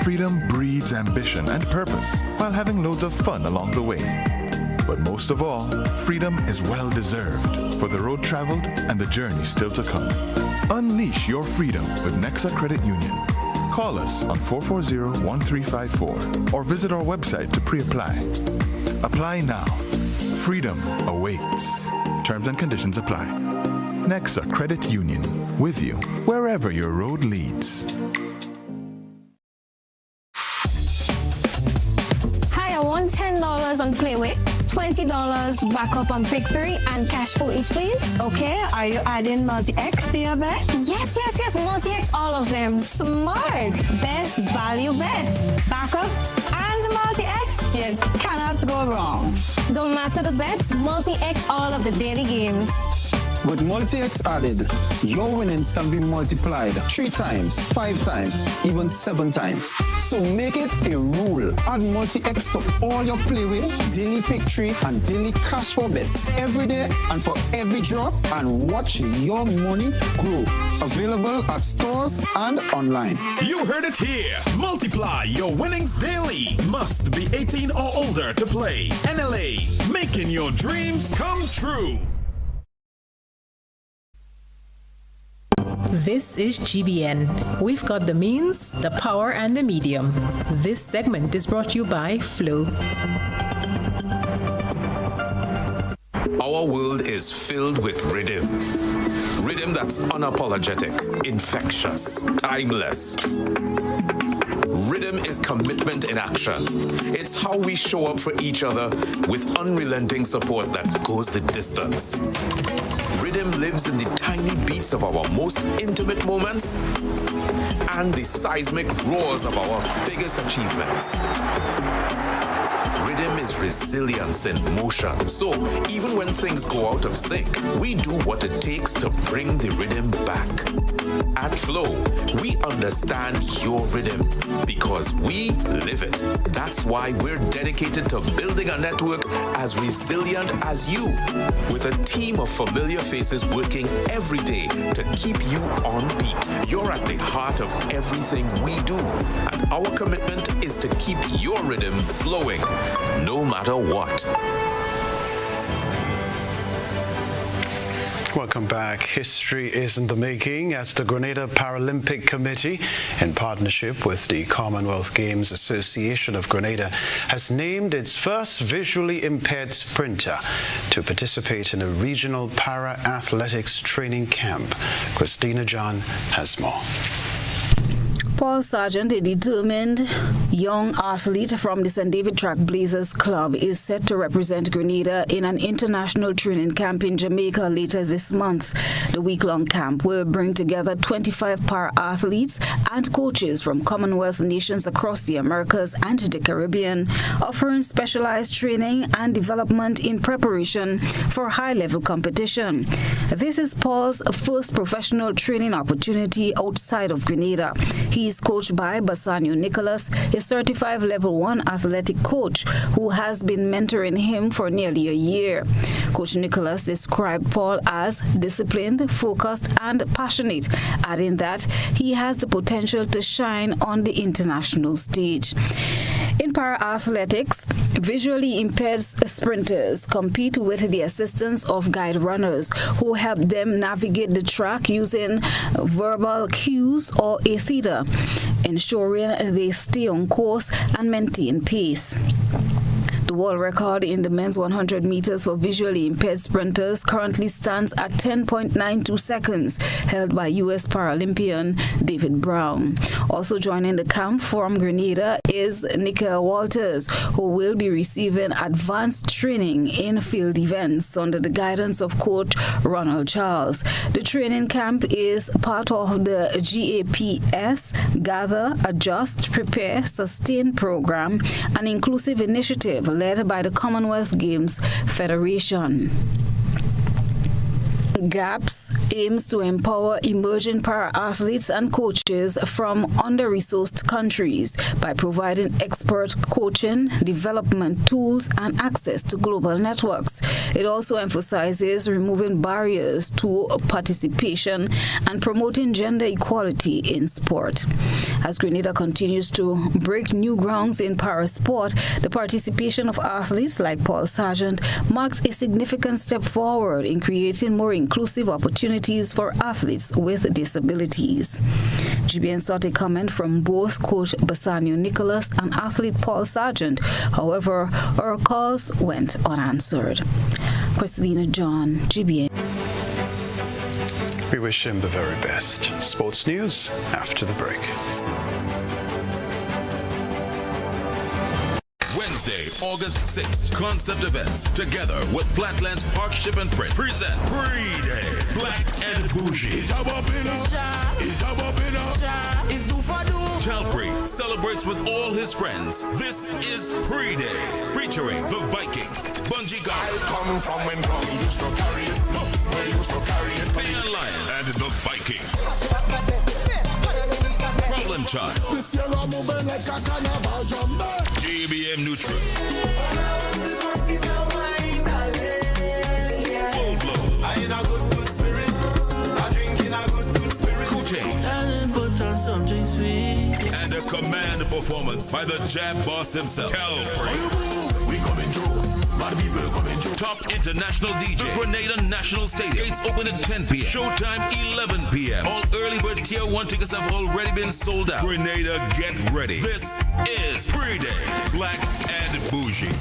Freedom breeds ambition and purpose while having loads of fun along the way. But most of all, freedom is well-deserved for the road traveled and the journey still to come. Unleash your freedom with Nexa Credit Union. Call us on 440-1354 or visit our website to pre-apply. Apply now. Freedom awaits. Terms and conditions apply. Nexa Credit Union, with you wherever your road leads. Hi, I want $10 on Playway, $20 backup on Victory, and cash for each, please. Okay, are you adding multi-X to your bet? Yes, multi-X, all of them. Smart. Best value bet. Backup and multi-X, you cannot go wrong. Don't matter the bet, multi-X all of the daily games. With multi-X added, your winnings can be multiplied 3 times, 5 times, even 7 times. So make it a rule. Add multi-X to all your Playway, daily victory, and daily cash for bets every day and for every drop, and watch your money grow. Available at stores and online. You heard it here. Multiply your winnings daily. Must be 18 or older to play. NLA, making your dreams come true. This is GBN. We've got the means, the power, and the medium. This segment is brought to you by Flow. Our world is filled with rhythm. Rhythm that's unapologetic, infectious, timeless. Rhythm is commitment in action. It's how we show up for each other with unrelenting support that goes the distance. Rhythm lives in the tiny beats of our most intimate moments and the seismic roars of our biggest achievements. Rhythm is resilience in motion. So even when things go out of sync, we do what it takes to bring the rhythm back. At Flow, we understand your rhythm because we live it. That's why we're dedicated to building a network as resilient as you, with a team of familiar faces working every day to keep you on beat. You're at the heart of everything we do, and our commitment is to keep your rhythm flowing, no matter what. Welcome back. History is in the making as the Grenada Paralympic Committee, in partnership with the Commonwealth Games Association of Grenada, has named its first visually impaired sprinter to participate in a regional para-athletics training camp. Christina John has more. Paul Sargent, a determined young athlete from the St. David Track Blazers Club, is set to represent Grenada in an international training camp in Jamaica later this month. The week-long camp will bring together 25 para-athletes and coaches from Commonwealth nations across the Americas and the Caribbean, offering specialized training and development in preparation for high-level competition. This is Paul's first professional training opportunity outside of Grenada. He is coached by Bassanio Nicholas, a certified level 1 athletic coach who has been mentoring him for nearly a year. Coach Nicholas described Paul as disciplined, focused, and passionate, adding that he has the potential to shine on the international stage. In para-athletics, visually impaired sprinters compete with the assistance of guide runners who help them navigate the track using verbal cues or a theater, ensuring they stay on course and maintain pace. The world record in the men's 100 meters for visually impaired sprinters currently stands at 10.92 seconds, held by U.S. Paralympian David Brown. Also joining the camp from Grenada is Nicole Walters, who will be receiving advanced training in field events under the guidance of Coach Ronald Charles. The training camp is part of the GAPS Gather, Adjust, Prepare, Sustain program, an inclusive initiative led by the Commonwealth Games Federation. GAPS aims to empower emerging para-athletes and coaches from under-resourced countries by providing expert coaching, development tools, and access to global networks. It also emphasizes removing barriers to participation and promoting gender equality in sport. As Grenada continues to break new grounds in para-sport, the participation of athletes like Paul Sargent marks a significant step forward in creating more inclusive opportunities for athletes with disabilities. GBN sought a comment from both Coach Bassanio Nicholas and athlete Paul Sargent. However, our calls went unanswered. Christina John, GBN. We wish him the very best. Sports news after the break. Wednesday, August 6th, Concept Events, together with Flatlands Park Ship and Print, present Pre-Day, Black and Bougie. Chalpri celebrates with all his friends. This is Pre-Day, featuring The Viking, Bungee Guard, Lion Lion, and The Viking. Problem Child, GBN Neutral, Full Blow, I in a good spirit, I drink in a good spirit, put on something sweet, and a command performance by the Jab Boss himself, Calvary. We coming through. Top international DJ, the Grenada National Stadium. Gates open at 10 p.m. Showtime 11 p.m. All early bird tier 1 tickets have already been sold out. Grenada, get ready. This is Pre-Day, Black and Bougie.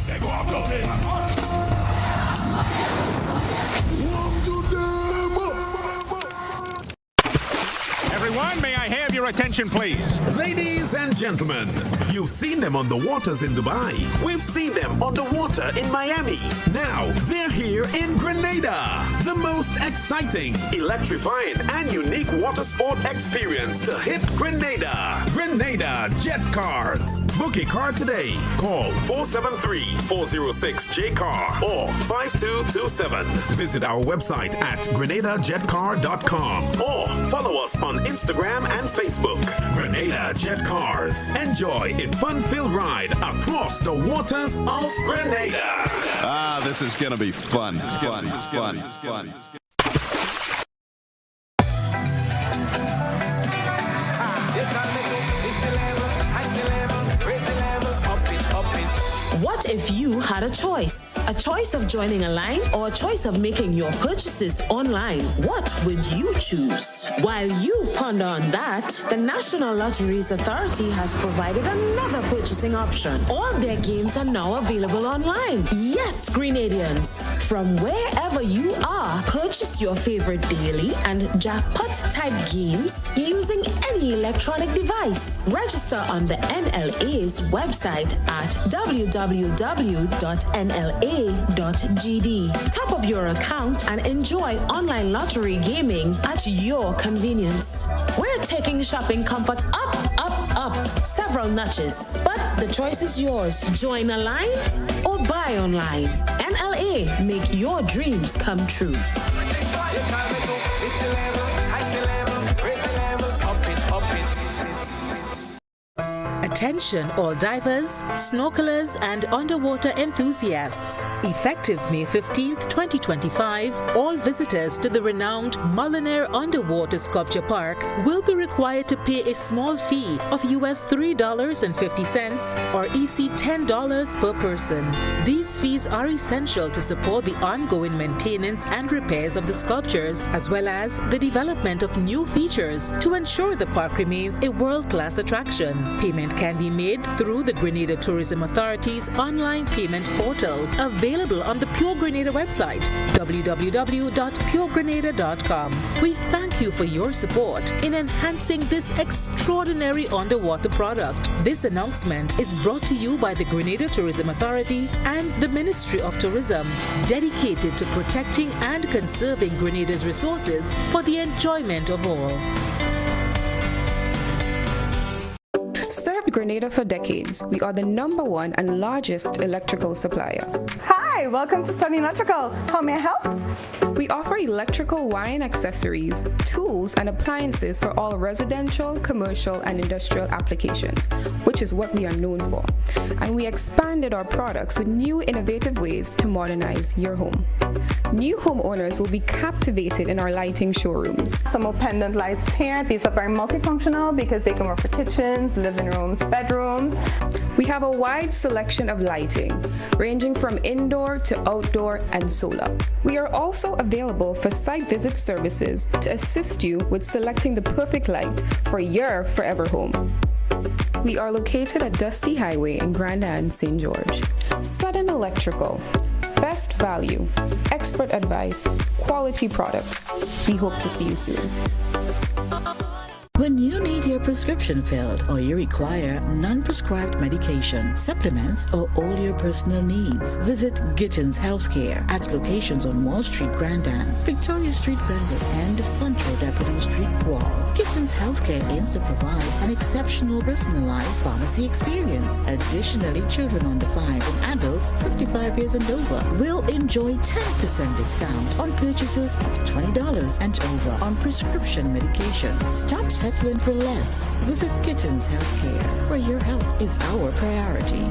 Everyone, may I have your your attention, please. Ladies and gentlemen, you've seen them on the waters in Dubai. We've seen them on the water in Miami. Now, they're here in Grenada. The most exciting, electrifying, and unique water sport experience to hit Grenada. Grenada Jet Cars. Book a car today. Call 473-406-JCAR or 5227. Visit our website at grenadajetcar.com or follow us on Instagram and Facebook. Grenada Jet Cars. Enjoy a fun-filled ride across the waters of Grenada. This is gonna be fun. It's fun. What if you had a choice? A choice of joining a line or a choice of making your purchases online? What would you choose? While you ponder on that, the National Lotteries Authority has provided another purchasing option. All their games are now available online. Yes, Grenadians, from wherever you are, purchase your favorite daily and jackpot-type games using any electronic device. Register on the NLA's website at www.nla.gd. Top up your account and enjoy online lottery gaming at your convenience. We're taking shopping comfort up. Several notches. But the choice is yours. Join a line or buy online. NLA, make your dreams come true. Attention all divers, snorkelers and underwater enthusiasts. Effective May 15th, 2025, all visitors to the renowned Mullinaire Underwater Sculpture Park will be required to pay a small fee of US $3.50 or EC $10 per person. These fees are essential to support the ongoing maintenance and repairs of the sculptures, as well as the development of new features to ensure the park remains a world-class attraction. Payment can be made through the Grenada Tourism Authority's online payment portal, available on the Pure Grenada website, www.puregrenada.com. We thank you for your support in enhancing this extraordinary underwater product. This announcement is brought to you by the Grenada Tourism Authority and the Ministry of Tourism, dedicated to protecting and conserving Grenada's resources for the enjoyment of all. Served Grenada for decades. We are the #1 and largest electrical supplier. Hi, welcome to Sunny Electrical. How may I help? We offer electrical wiring accessories, tools, and appliances for all residential, commercial, and industrial applications, which is what we are known for. And we expanded our products with new innovative ways to modernize your home. New homeowners will be captivated in our lighting showrooms. Some more pendant lights here. These are very multifunctional because they can work for kitchens, living rooms, bedrooms. We have a wide selection of lighting, ranging from indoor to outdoor and solar. We are also available for site visit services to assist you with selecting the perfect light for your forever home. We are located at Dusty Highway in Grand Anne, St. George. Sudden Electrical. Best value, expert advice, quality products. We hope to see you soon. When you need your prescription filled or you require non-prescribed medication, supplements, or all your personal needs, visit Gittins Healthcare at locations on Wall Street, Grand Anse, Victoria Street, Glenwood, and Central Deputy Street, Wharf. Gittins Healthcare aims to provide an exceptional personalized pharmacy experience. Additionally, children under 5 and adults 55 years and over will enjoy 10% discount on purchases of $20 and over on prescription medication. Stop settling for less. Visit Gittins Healthcare, where your health is our priority.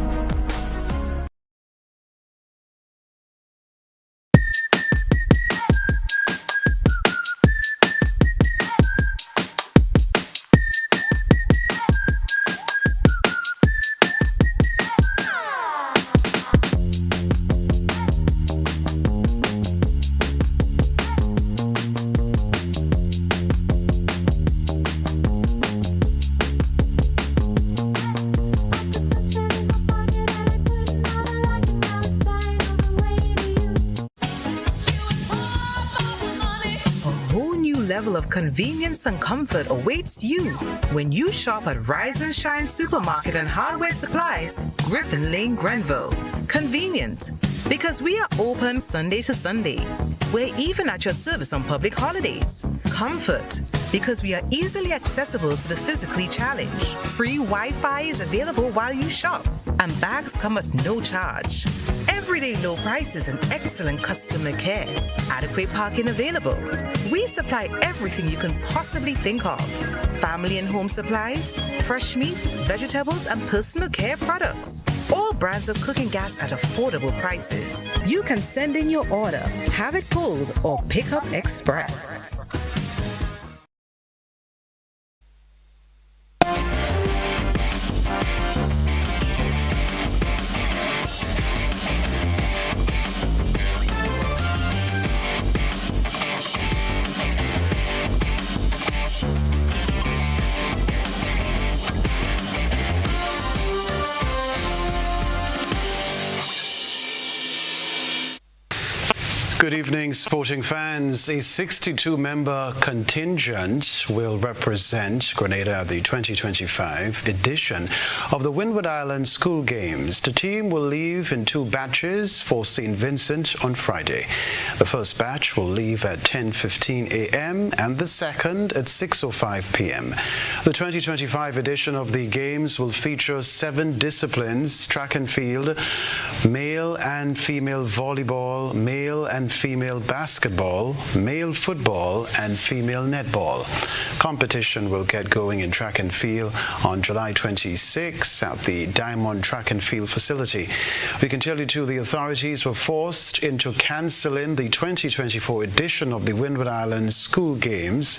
level of convenience and comfort awaits you when you shop at Rise and Shine Supermarket and Hardware Supplies, Griffin Lane, Grenville. Convenient, because we are open Sunday to Sunday. We're even at your service on public holidays. Comfort, because we are easily accessible to the physically challenged. Free Wi-Fi is available while you shop, and bags come at no charge. Everyday low prices and excellent customer care. Adequate parking available. We supply everything you can possibly think of. Family and home supplies, fresh meat, vegetables, and personal care products. All brands of cooking gas at affordable prices. You can send in your order, have it pulled, or pick up express. Good evening, sporting fans. A 62-member contingent will represent Grenada at the 2025 edition of the Windward Island School Games. The team will leave in 2 batches for St. Vincent on Friday. The first batch will leave at 10:15 a.m. and the second at 6:05 p.m. The 2025 edition of the Games will feature 7 disciplines: track and field, male and female volleyball, male and female basketball, male football, and female netball. Competition will get going in track and field on July 26 at the Diamond Track and Field facility. We can tell you too, the authorities were forced into cancelling the 2024 edition of the Windward Island School Games,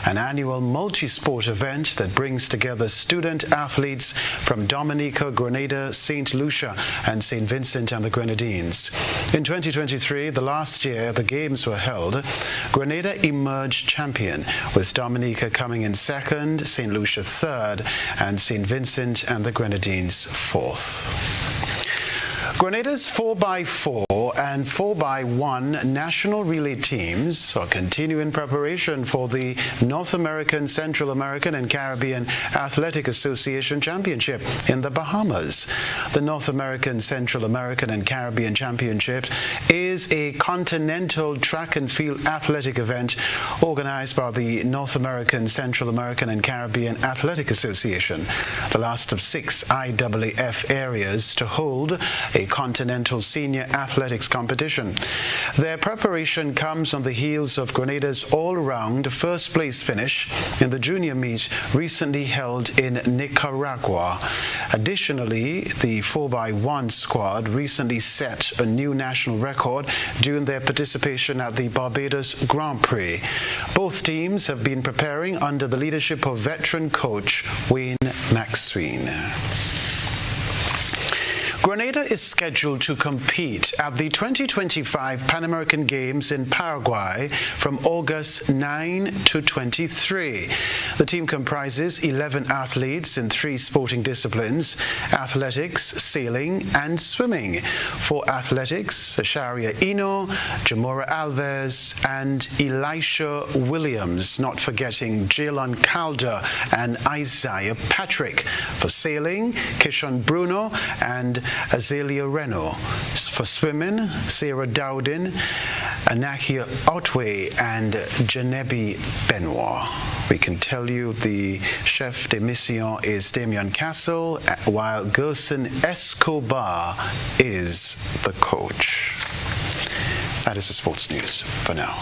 an annual multi-sport event that brings together student athletes from Dominica, Grenada, St. Lucia, and St. Vincent and the Grenadines. In 2023, the last year the games were held, Grenada emerged champion, with Dominica coming in second, St. Lucia third, and St. Vincent and the Grenadines fourth. Grenada's 4x4 and 4x1 national relay teams are continuing preparation for the North American, Central American and Caribbean Athletic Association Championship in the Bahamas. The North American, Central American and Caribbean Championship is a continental track and field athletic event organized by the North American, Central American and Caribbean Athletic Association, the last of 6 IAAF areas to hold a continental senior athletics competition. Their preparation comes on the heels of Grenada's all-round first-place finish in the junior meet recently held in Nicaragua. Additionally, the 4x1 squad recently set a new national record during their participation at the Barbados Grand Prix. Both teams have been preparing under the leadership of veteran coach Wayne Maxwell. Grenada is scheduled to compete at the 2025 Pan American Games in Paraguay from August 9 to 23. The team comprises 11 athletes in 3 sporting disciplines: athletics, sailing, and swimming. For athletics, Sharia Eno, Jamora Alves, and Elisha Williams, not forgetting Jalen Calder and Isaiah Patrick. For sailing, Kishon Bruno and Azelia Reno. For swimming, Sarah Dowdin, Anakia Otway, and Janebi Benoit. We can tell you the chef de mission is Damian Castle, while Gerson Escobar is the coach. That is the sports news for now.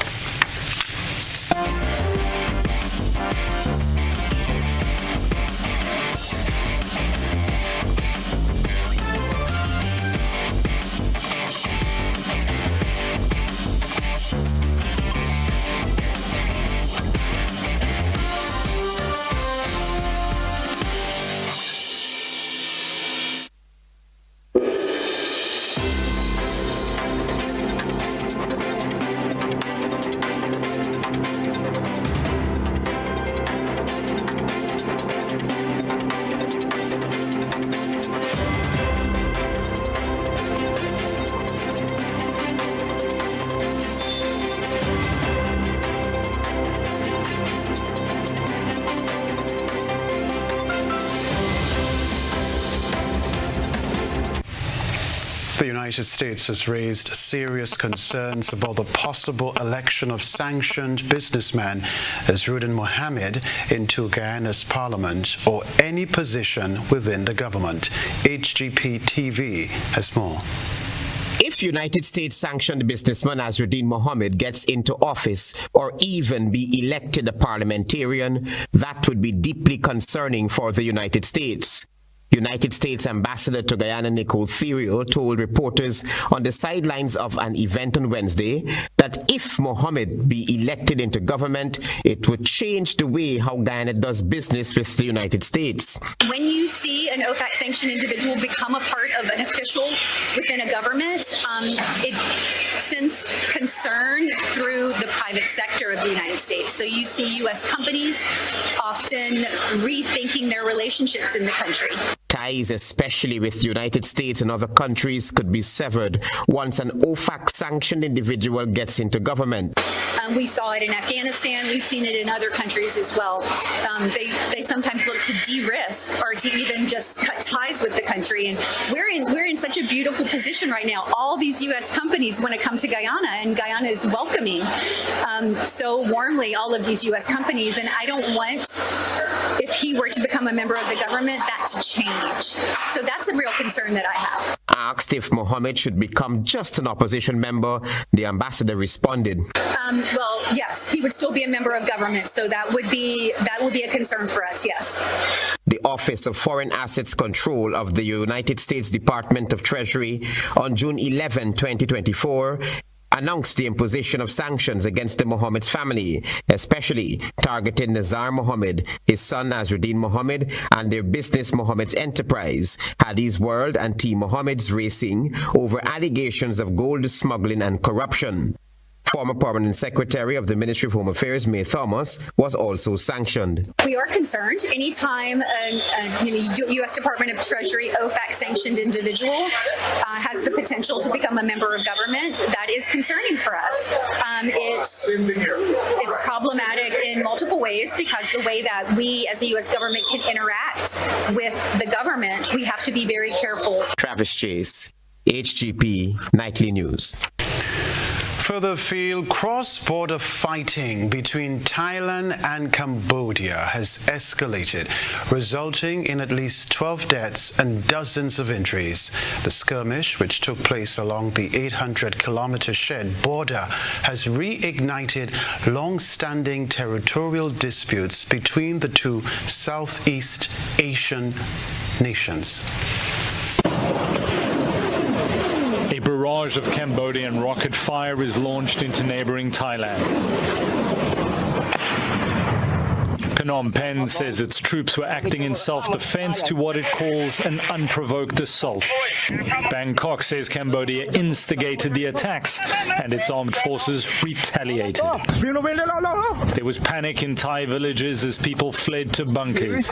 The United States has raised serious concerns about the possible election of sanctioned businessman Azruddin Mohammed into Guyana's parliament or any position within the government. HGP TV has more. If United States sanctioned businessman Azruddin Mohammed gets into office or even be elected a parliamentarian, that would be deeply concerning for the United States. United States Ambassador to Guyana Nicole Theriot told reporters on the sidelines of an event on Wednesday that if Mohammed be elected into government, it would change the way how Guyana does business with the United States. When you see an OFAC-sanctioned individual become a part of an official within a government, it sends concern through the private sector of the United States. So you see U.S. companies often rethinking their relationships in the country. Ties, especially with the United States and other countries, could be severed once an OFAC-sanctioned individual gets into government. We saw it in Afghanistan. We've seen it in other countries as well. They sometimes look to de-risk or to even just cut ties with the country. And we're in such a beautiful position right now. All these U.S. companies want to come to Guyana, and Guyana is welcoming so warmly all of these U.S. companies. And I don't want, if he were to become a member of the government, that to change. So that's a real concern that I have. Asked if Mohammed should become just an opposition member, the ambassador responded. Well, yes, he would still be a member of government, so that would be a concern for us, yes. The Office of Foreign Assets Control of the United States Department of Treasury on June 11, 2024, announced the imposition of sanctions against the Mohammed's family, especially targeting Nazar Mohammed, his son Azruddin Mohammed, and their business Mohammed's Enterprise, Hadith World and T. Mohammed's Racing, over allegations of gold smuggling and corruption. Former Permanent Secretary of the Ministry of Home Affairs, May Thomas, was also sanctioned. We are concerned anytime a U.S. Department of Treasury OFAC-sanctioned individual has the potential to become a member of government. That is concerning for us. It's problematic in multiple ways because the way that we as the U.S. government can interact with the government, we have to be very careful. Travis Chase, HGP Nightly News. Further afield, cross-border fighting between Thailand and Cambodia has escalated, resulting in at least 12 deaths and dozens of injuries. The skirmish, which took place along the 800-kilometer shared border, has reignited long-standing territorial disputes between the two Southeast Asian nations. A barrage of Cambodian rocket fire is launched into neighboring Thailand. Phnom Penh says its troops were acting in self-defense to what it calls an unprovoked assault. Bangkok says Cambodia instigated the attacks and its armed forces retaliated. There was panic in Thai villages as people fled to bunkers.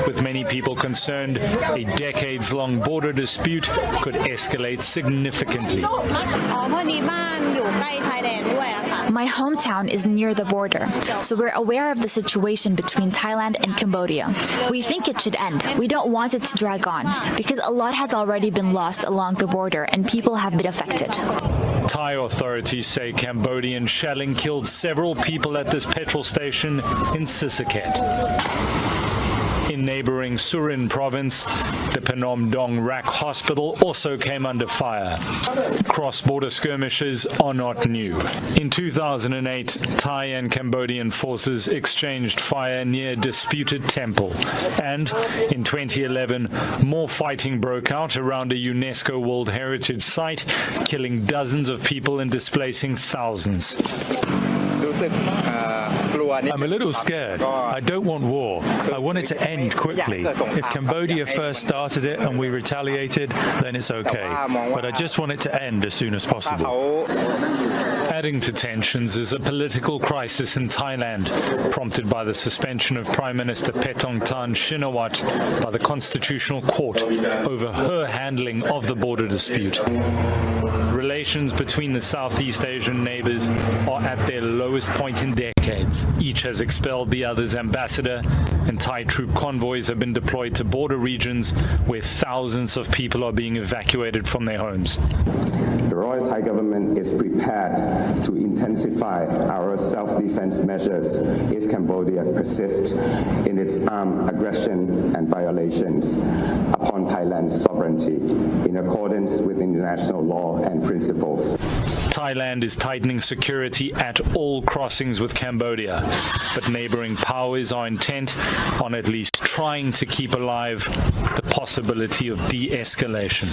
With many people concerned, a decades-long border dispute could escalate significantly. My hometown is near the border, so we're aware of the situation between Thailand and Cambodia. We think it should end. We don't want it to drag on, because a lot has already been lost along the border and people have been affected. Thai authorities say Cambodian shelling killed several people at this petrol station in Sisaket. In neighboring Surin province, the Phnom Dong Rak Hospital also came under fire. Cross-border skirmishes are not new. In 2008, Thai and Cambodian forces exchanged fire near a disputed temple. And in 2011, more fighting broke out around a UNESCO World Heritage Site, killing dozens of people and displacing thousands. I'm a little scared. I don't want war. I want it to end quickly. If Cambodia first started it and we retaliated, then it's okay. But I just want it to end as soon as possible. Adding to tensions is a political crisis in Thailand, prompted by the suspension of Prime Minister Paetongtarn Shinawatra by the Constitutional Court over her handling of the border dispute. Relations between the Southeast Asian neighbors are at their lowest point in decades. Each has expelled the other's ambassador and Thai troop convoys have been deployed to border regions where thousands of people are being evacuated from their homes. The Royal Thai government is prepared to intensify our self-defense measures if Cambodia persists in its armed aggression and violations upon Thailand's sovereignty in accordance with international law and principles. Thailand is tightening security at all crossings with Cambodia, but neighboring powers are intent on at least trying to keep alive the possibility of de-escalation.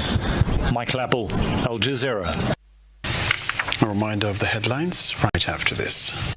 Michael Apple, Al Jazeera. A reminder of the headlines right after this.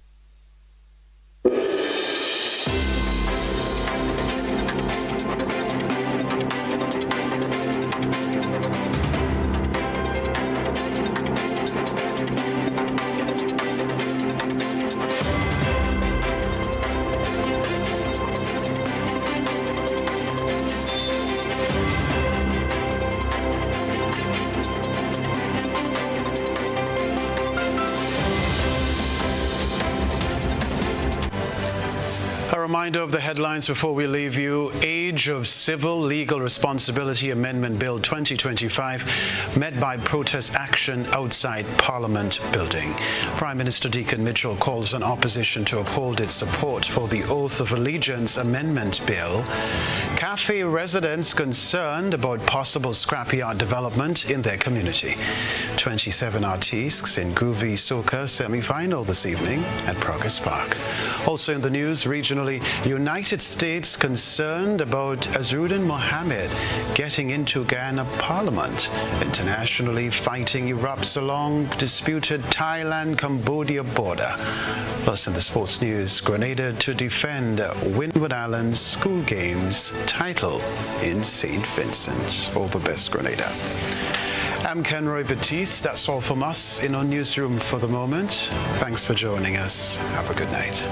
A reminder of the headlines before we leave you. Age of Civil Legal Responsibility Amendment Bill 2025 met by protest action outside Parliament building. Prime Minister Deacon Mitchell calls on opposition to uphold its support for the Oath of Allegiance Amendment Bill. Cafe residents concerned about possible scrapyard development in their community. 27 artistes in Groovy Soca semi-final this evening at Progress Park. Also in the news, regionally, United States concerned about Azruddin Mohammed getting into Ghana Parliament. Internationally, fighting erupts along disputed Thailand-Cambodia border. Plus in the sports news, Grenada to defend Windward Island's school games title in St. Vincent. All the best, Grenada. I'm Kenroy Baptiste. That's all from us in our newsroom for the moment. Thanks for joining us. Have a good night.